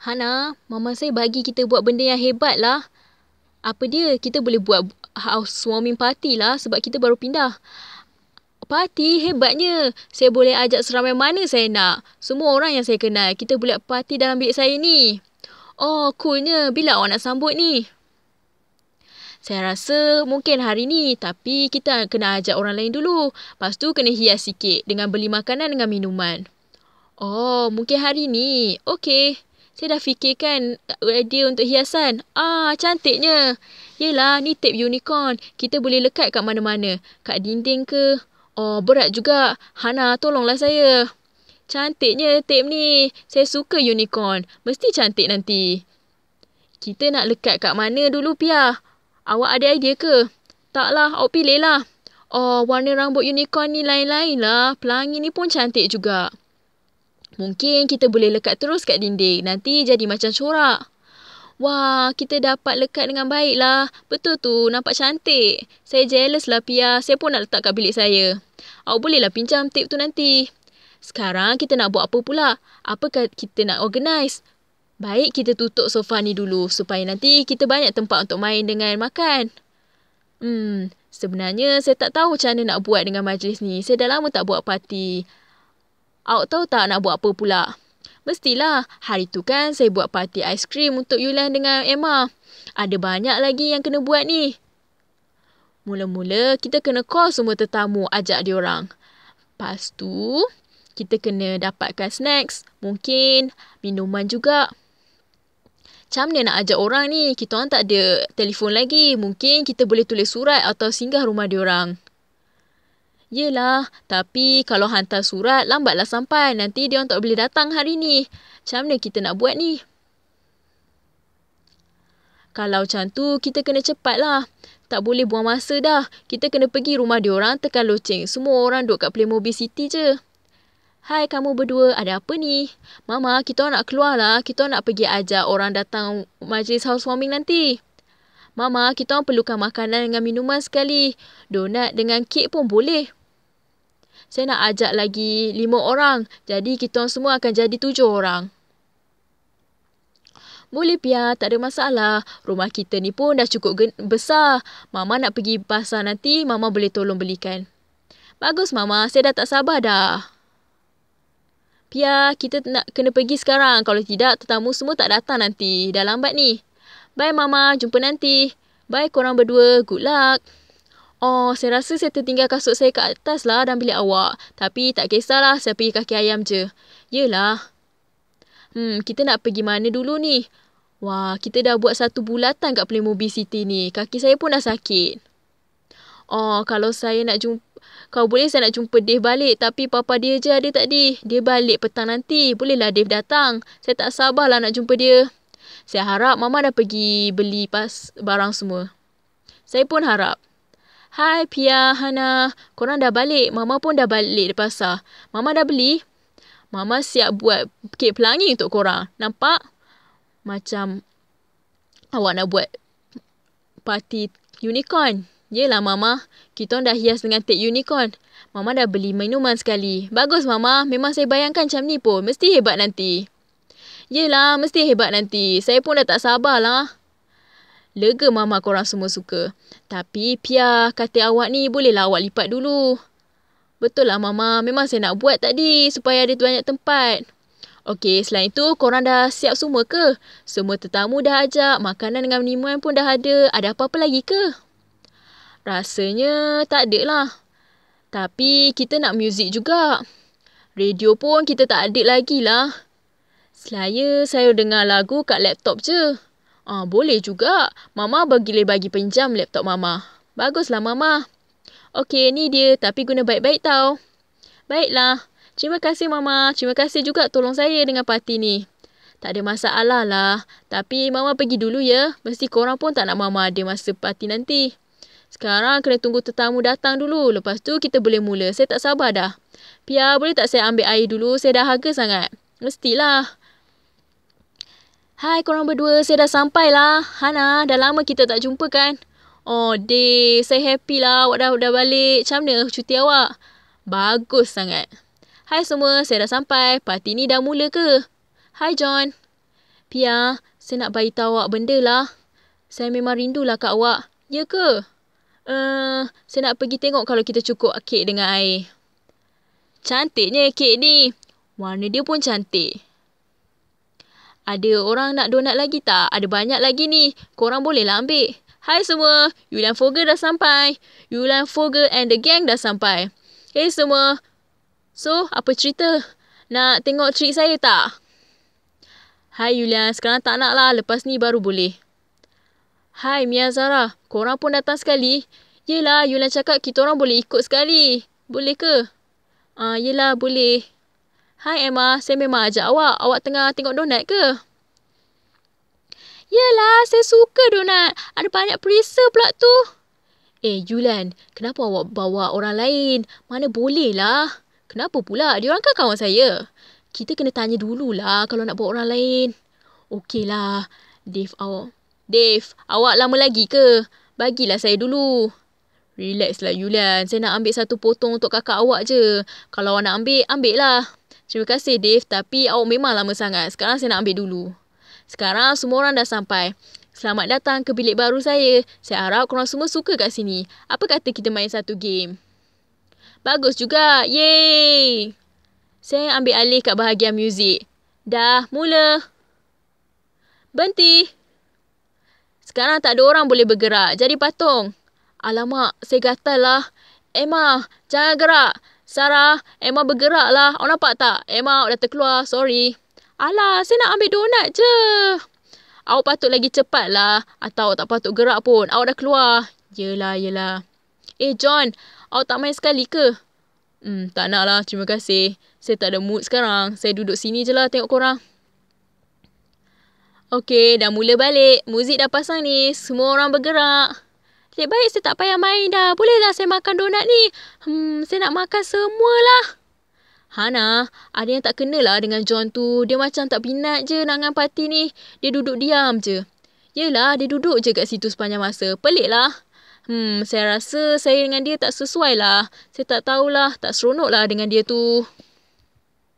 Hana, mama saya bagi kita buat benda yang hebat lah. Apa dia? Kita boleh buat housewarming party lah sebab kita baru pindah. Party hebatnya. Saya boleh ajak seramai mana saya nak. Semua orang yang saya kenal. Kita boleh party dalam bilik saya ni. Oh, coolnya. Bila awak nak sambut ni? Saya rasa mungkin hari ni. Tapi kita kena ajak orang lain dulu. Lepas tu kena hias sikit dengan beli makanan dengan minuman. Oh, mungkin hari ni. Okey. Saya dah fikirkan idea untuk hiasan. Cantiknya. Yelah, ni tape unicorn. Kita boleh lekat kat mana-mana. Kat dinding ke? Oh, berat juga. Hana, tolonglah saya. Cantiknya tape ni. Saya suka unicorn. Mesti cantik nanti. Kita nak lekat kat mana dulu, Pia? Awak ada idea ke? Taklah, awak pilih lah. Oh, warna rambut unicorn ni lain-lain lah. Pelangi ni pun cantik juga. Mungkin kita boleh lekat terus kat dinding. Nanti jadi macam corak. Wah, kita dapat lekat dengan baik lah. Betul tu, nampak cantik. Saya jealous lah, Pia. Saya pun nak letak kat bilik saya. Awak bolehlah pinjam tape tu nanti. Sekarang kita nak buat apa pula? Apakah kita nak organize? Baik, kita tutup sofa ni dulu. Supaya nanti kita banyak tempat untuk main dengan makan. Sebenarnya saya tak tahu macam mana nak buat dengan majlis ni. Saya dah lama tak buat parti. Awak tahu tak nak buat apa pula? Mestilah. Hari tu kan saya buat parti aiskrim untuk Yulan dengan Emma. Ada banyak lagi yang kena buat ni. Mula-mula kita kena call semua tetamu, ajak diorang. Lepas tu kita kena dapatkan snacks. Mungkin minuman juga. Macam mana nak ajak orang ni? Kita orang tak ada telefon lagi. Mungkin kita boleh tulis surat atau singgah rumah diorang. Yelah, tapi kalau hantar surat, lambatlah sampai. Nanti dia orang tak boleh datang hari ni. Macam mana kita nak buat ni? Kalau macam tu, kita kena cepat lah. Tak boleh buang masa dah. Kita kena pergi rumah dia orang, tekan loceng. Semua orang duduk kat Playmobil City je. Hai kamu berdua, ada apa ni? Mama, kita orang nak keluar lah. Kita orang nak pergi ajak orang datang majlis housewarming nanti. Mama, kita orang perlukan makanan dengan minuman sekali. Donat dengan kek pun boleh. Saya nak ajak lagi 5 orang. Jadi kita orang semua akan jadi 7 orang. Boleh Pia, tak ada masalah. Rumah kita ni pun dah cukup besar. Mama nak pergi pasar nanti, Mama boleh tolong belikan. Bagus Mama, saya dah tak sabar dah. Pia, kita nak kena pergi sekarang. Kalau tidak, tetamu semua tak datang nanti. Dah lambat ni. Bye Mama, jumpa nanti. Bye korang berdua, good luck. Oh, saya rasa saya tertinggal kasut saya kat atas lah dalam bilik awak. Tapi tak kisahlah, saya pergi kaki ayam je. Yelah. Kita nak pergi mana dulu ni? Wah, kita dah buat satu bulatan kat Playmobil City ni. Kaki saya pun dah sakit. Oh, kalau saya nak jumpa... Kalau boleh saya nak jumpa Dave balik. Tapi papa dia je ada tadi. Dia balik petang nanti. Bolehlah Dave datang. Saya tak sabarlah nak jumpa dia. Saya harap Mama dah pergi beli barang semua. Saya pun harap. Hai Pia, Hana. Korang dah balik. Mama pun dah balik dari pasar. Mama dah beli. Mama siap buat kek pelangi untuk korang. Nampak? Macam awak nak buat parti unicorn. Yelah Mama. Kita dah hias dengan tape unicorn. Mama dah beli minuman sekali. Bagus Mama. Memang saya bayangkan macam ni pun. Mesti hebat nanti. Yelah, mesti hebat nanti. Saya pun dah tak sabarlah. Lega Mama korang semua suka. Tapi Pia, katil awak ni bolehlah awak lipat dulu. Betul lah Mama. Memang saya nak buat tadi supaya ada banyak tempat. Okey, selain itu korang dah siap semua ke? Semua tetamu dah ajak. Makanan dengan minuman pun dah ada. Ada apa-apa lagi ke? Rasanya tak ada lah. Tapi kita nak muzik juga. Radio pun kita tak ada lagi lah. Saya dengar lagu kat laptop je. Boleh juga. Mama bagi pinjam laptop Mama. Baguslah Mama. Okey, ni dia. Tapi guna baik-baik tau. Baiklah. Terima kasih Mama. Terima kasih juga tolong saya dengan parti ni. Tak ada masalah lah. Tapi Mama pergi dulu ya. Mesti korang pun tak nak Mama ada masa parti nanti. Sekarang kena tunggu tetamu datang dulu. Lepas tu kita boleh mula. Saya tak sabar dah. Pia, boleh tak saya ambil air dulu? Saya dah haga sangat. Mestilah. Hai korang berdua. Saya dah sampai lah. Hana, dah lama kita tak jumpa kan? Oh, Dave. Saya happy lah. Awak dah balik. Macam mana cuti awak? Bagus sangat. Hai semua. Saya dah sampai. Parti ni dah mula ke? Hai John. Pia, saya nak beritahu awak benda lah. Saya memang rindulah kat awak. Ya ke? Saya nak pergi tengok kalau kita cukup kek dengan air. Cantiknya kek ni. Warna dia pun cantik. Ada orang nak donat lagi tak? Ada banyak lagi ni. Korang bolehlah ambil. Hai semua. Yulian Fogel dah sampai. Yulian Fogel and the gang dah sampai. Hey semua. So, apa cerita? Nak tengok trik saya tak? Hai Yulian, sekarang tak nak lah. Lepas ni baru boleh. Hai Mia Zara, korang pun datang sekali? Yelah, Yulian cakap kita orang boleh ikut sekali. Boleh ke? Yelah, boleh. Hai Emma, saya memang ajak awak. Awak tengah tengok donat ke? Yelah, saya suka donat. Ada banyak perisa pula tu. Yulian, kenapa awak bawa orang lain? Mana boleh lah. Kenapa pula? Diorang kan kawan saya. Kita kena tanya dululah kalau nak bawa orang lain. Okeylah. Dave, awak lama lagi ke? Bagilah saya dulu. Relax lah Yulian. Saya nak ambil satu potong untuk kakak awak je. Kalau awak nak ambil, ambil lah. Terima kasih Dave. Tapi awak memang lama sangat. Sekarang saya nak ambil dulu. Sekarang semua orang dah sampai. Selamat datang ke bilik baru saya. Saya harap korang semua suka kat sini. Apa kata kita main satu game? Bagus juga. Yeay. Saya ambil alih kat bahagian muzik. Dah, mula. Berhenti. Sekarang tak ada orang boleh bergerak. Jadi patung. Alamak, saya gatal lah. Emma, jangan gerak. Sarah, Emma bergerak lah. Awak nampak tak? Emma, awak dah terkeluar. Sorry. Alah, saya nak ambil donat je. Awak patut lagi cepat lah. Atau awak tak patut gerak pun. Awak dah keluar. Yelah. John, awak tak main sekali ke? Tak nak lah. Terima kasih. Saya tak ada mood sekarang. Saya duduk sini je lah tengok korang. Okey, dah mula balik. Muzik dah pasang ni. Semua orang bergerak. Lebih baik saya tak payah main dah. Bolehlah saya makan donat ni? Saya nak makan semualah. Hana, ada yang tak kenalah dengan John tu. Dia macam tak minat je nak dengan parti ni. Dia duduk diam je. Yelah, dia duduk je kat situ sepanjang masa. Pelik lah. Saya rasa saya dengan dia tak sesuai lah. Saya tak tahulah. Tak seronok lah dengan dia tu.